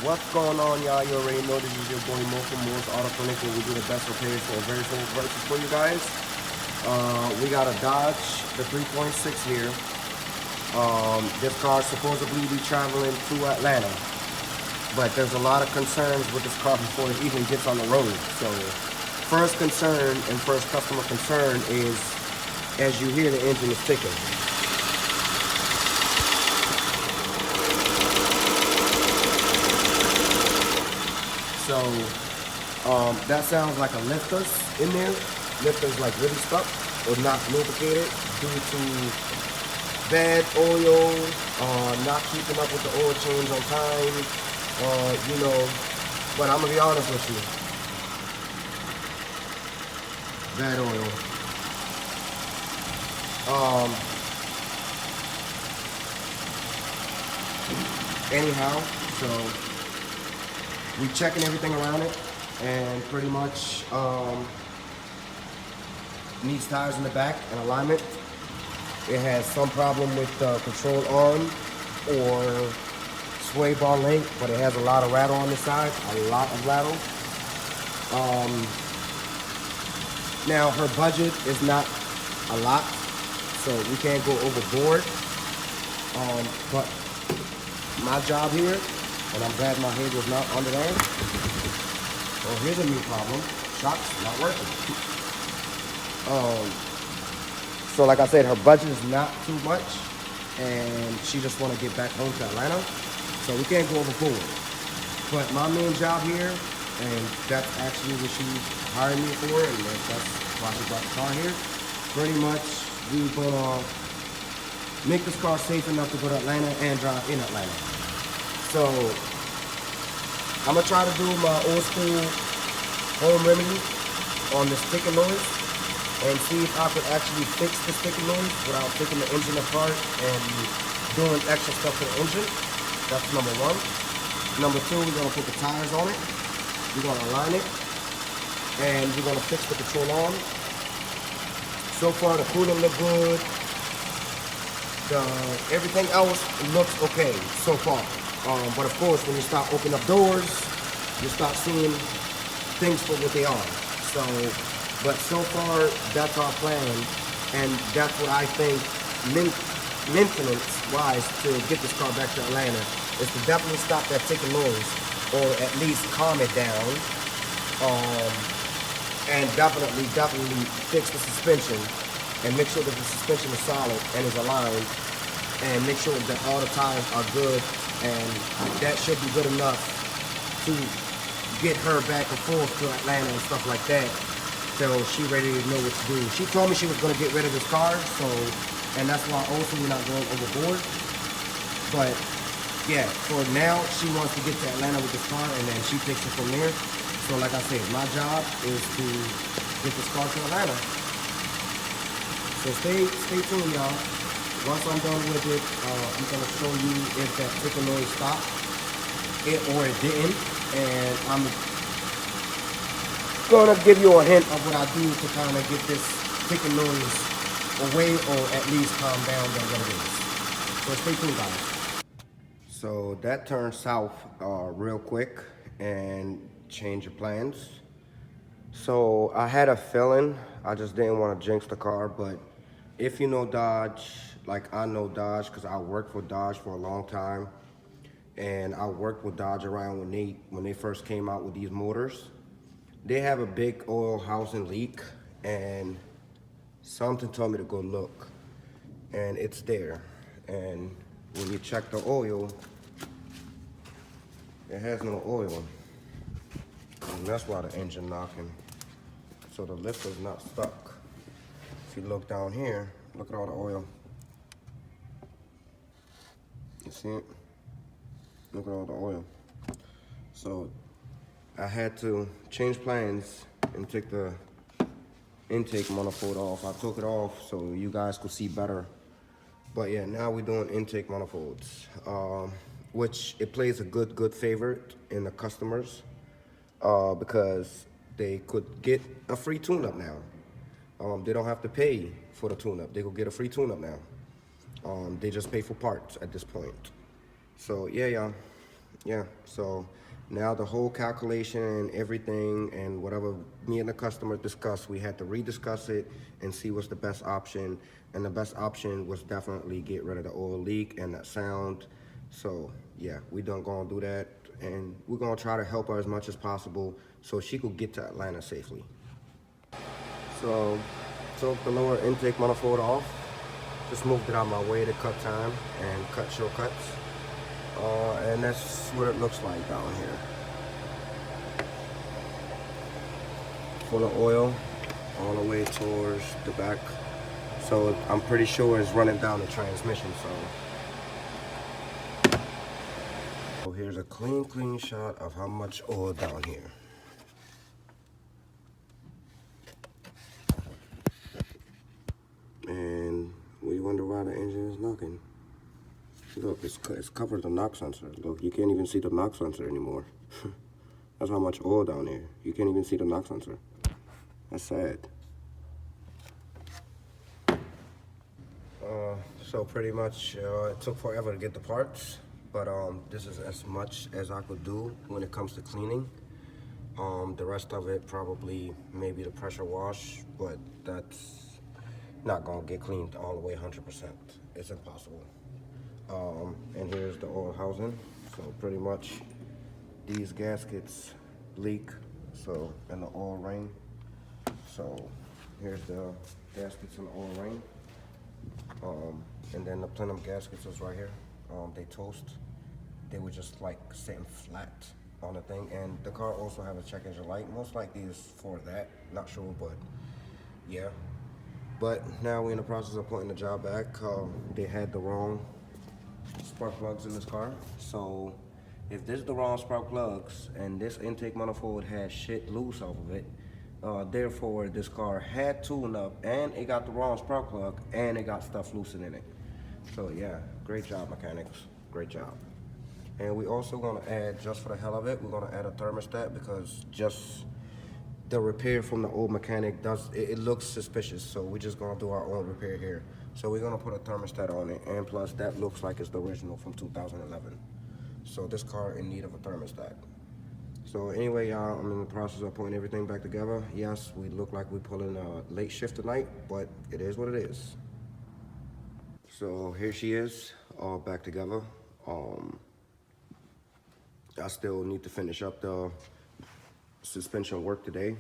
What's going on, y'all? You already know this is your boy Mo from Mo's Auto Clinic, where we do the best repairs for very simple prices for you guys. We got a Dodge, the 3.6 here. This car supposedly be traveling to Atlanta, but there's a lot of concerns with this car before it even gets on the road. So, first concern and first customer concern is, as you hear, the engine is ticking. So that sounds like a lifter's in there. Lifter's like really stuck or not lubricated due to bad oil, not keeping up with the oil change on time, but I'm gonna be honest with you. Bad oil. Anyhow, so we checking everything around it, and pretty much needs tires in the back and alignment. It has some problem with the control arm or sway bar link, but it has a lot of rattle on the side, a lot of rattle. Now her budget is not a lot, so we can't go overboard. But my job here, and I'm glad my head was not under there. Oh, here's a new problem. Shocks not working. So like I said, her budget is not too much, and she just want to get back home to Atlanta. So we can't go overboard. But my main job here, and that's actually what she hired me for, and that's why she brought the car here. Pretty much, we're gonna make this car safe enough to go to Atlanta and drive in Atlanta. So I'm gonna try to do my old school home remedy on this sticking noise and see if I could actually fix the sticking noise without taking the engine apart and doing extra stuff to the engine. That's number one. Number two, we're gonna put the tires on it. We're gonna align it, and we're gonna fix the control arm. So far, the coolant look good. Everything else looks okay so far. But of course, when you start opening up doors, you start seeing things for what they are. So, but so far, that's our plan, and that's what I think maintenance-wise to get this car back to Atlanta is to definitely stop that ticking noise, or at least calm it down, and definitely fix the suspension and make sure that the suspension is solid and is aligned, and make sure that all the tires are good, and that should be good enough to get her back and forth to Atlanta and stuff like that, so she ready to know what to do. She told me she was going to get rid of this car, so, and that's why also we're not going overboard. But yeah, for now she wants to get to Atlanta with this car, and then she takes it from there. So like I said, my job is to get this car to Atlanta. So stay tuned, y'all. Once I'm done with it, I'm gonna show you if that ticking noise stopped, or it didn't, and I'm gonna give you a hint of what I do to kind of get this ticking noise away, or at least calm down than what it is. So stay tuned, guys. So that turned south real quick, and change your plans. So I had a feeling, I just didn't want to jinx the car, but if you know Dodge, like I know Dodge because I worked for Dodge for a long time, and I worked with Dodge around when they first came out with these motors. They have a big oil housing leak, and something told me to go look, and it's there. And when you check the oil, it has no oil, and that's why the engine knocking. So the lifter's not stuck. If you look down here, look at all the oil. You see it? Look at all the oil. So I had to change plans and take the intake manifold off. I took it off so you guys could see better. But yeah, now we're doing intake manifolds, which it plays a good favorite in the customers, because they could get a free tune-up now. They don't have to pay for the tune-up. They could get a free tune-up now. They just pay for parts at this point. So yeah, y'all, yeah, so now the whole calculation and everything and whatever me and the customer discussed, we had to rediscuss it and see what's the best option. And the best option was definitely get rid of the oil leak and that sound. So yeah, we done gonna do that, and we're gonna try to help her as much as possible so she could get to Atlanta safely. So took the lower intake manifold off, just moved it out of my way to cut time and cut shortcuts. And that's what it looks like down here. Full of oil all the way towards the back. So I'm pretty sure it's running down the transmission. So here's a clean shot of how much oil down here. And we wonder why the engine is knocking. Look, it's covered the knock sensor. Look, you can't even see the knock sensor anymore. That's how much oil down there. You can't even see the knock sensor. That's sad. So pretty much it took forever to get the parts, but this is as much as I could do when it comes to cleaning. The rest of it probably maybe the pressure wash, but that's not gonna get cleaned all the way 100%. It's impossible. And here's the oil housing. So pretty much these gaskets leak, so in the oil ring. So here's the gaskets in the oil ring. And then the plenum gaskets is right here. They toast. They were just like sitting flat on the thing. And the car also have a check engine light. Most likely is for that. Not sure, but yeah. But now we're in the process of putting the job back. They had the wrong spark plugs in this car. So if this is the wrong spark plugs and this intake manifold has shit loose off of it, therefore this car had tune up and it got the wrong spark plug and it got stuff loosened in it. So yeah, great job mechanics, great job. And we also gonna add, just for the hell of it, we're gonna add a thermostat because just the repair from the old mechanic it looks suspicious. So we're just gonna do our own repair here. So we're gonna put a thermostat on it, and plus that looks like it's the original from 2011. So this car in need of a thermostat. So anyway, y'all, I'm in the process of putting everything back together. Yes, we look like we pulling a late shift tonight, but it is what it is. So here she is, all back together. I still need to finish up the suspension work today,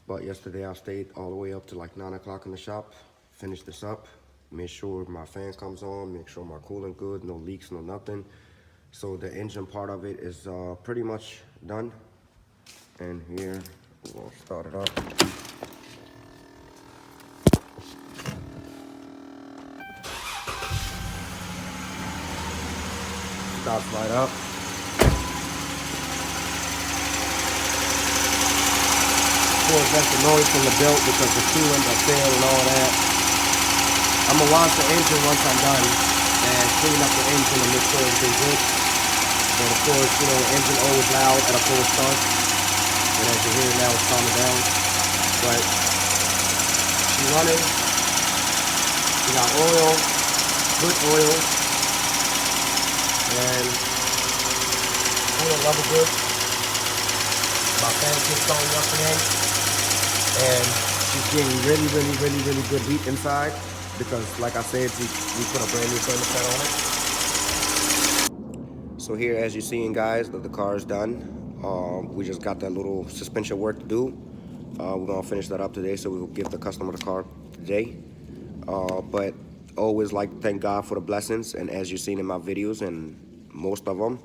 but yesterday I stayed all the way up to like 9 o'clock in the shop, finished this up, made sure my fan comes on, make sure my coolant good, no leaks, no nothing. So the engine part of it is pretty much done. And here, we'll start it up. Starts right up. Of course, that's the noise from the belt because the coolant got failed and all that. I'm gonna wash the engine once I'm done and clean up the engine and make sure everything's good. But of course, you know, the engine always loud at a full start. And as you hear now, it's calming down. But she's running. She got oil, good oil, and coolant level good. My fan kicked on yesterday, and she's getting really good heat inside because, like I said, we put a brand new thermostat on it. So here, as you're seeing, guys, the car is done. We just got that little suspension work to do. We're gonna finish that up today, so we will give the customer the car today. But always like to thank God for the blessings, and as you've seen in my videos, and most of them,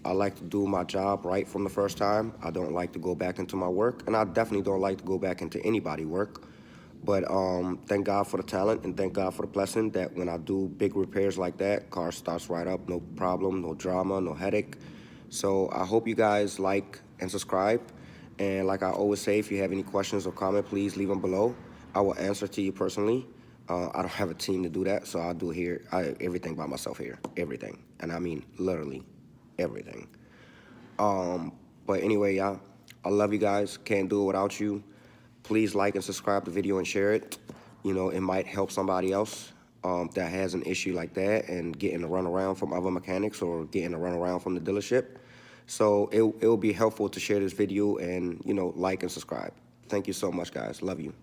I like to do my job right from the first time. I don't like to go back into my work, and I definitely don't like to go back into anybody's work. But thank God for the talent, and thank God for the blessing that when I do big repairs like that, car starts right up, no problem, no drama, no headache. So I hope you guys like and subscribe. And like I always say, if you have any questions or comment, please leave them below. I will answer to you personally. I don't have a team to do that, so I'll do everything by myself here, everything. And I mean literally everything. But anyway, y'all, I love you guys. Can't do it without you. Please like and subscribe the video and share it. You know, it might help somebody else that has an issue like that and getting a runaround from other mechanics or getting a runaround from the dealership. So it will be helpful to share this video and, like and subscribe. Thank you so much, guys. Love you.